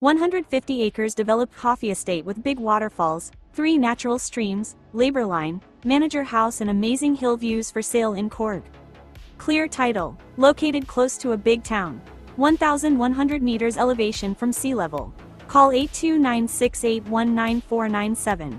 150 acres developed coffee estate with big waterfalls, 3 natural streams, labor line, manager house and amazing hill views for sale in Cork. Clear title. Located close to a big town. 1,100 meters elevation from sea level. Call 829-681-9497.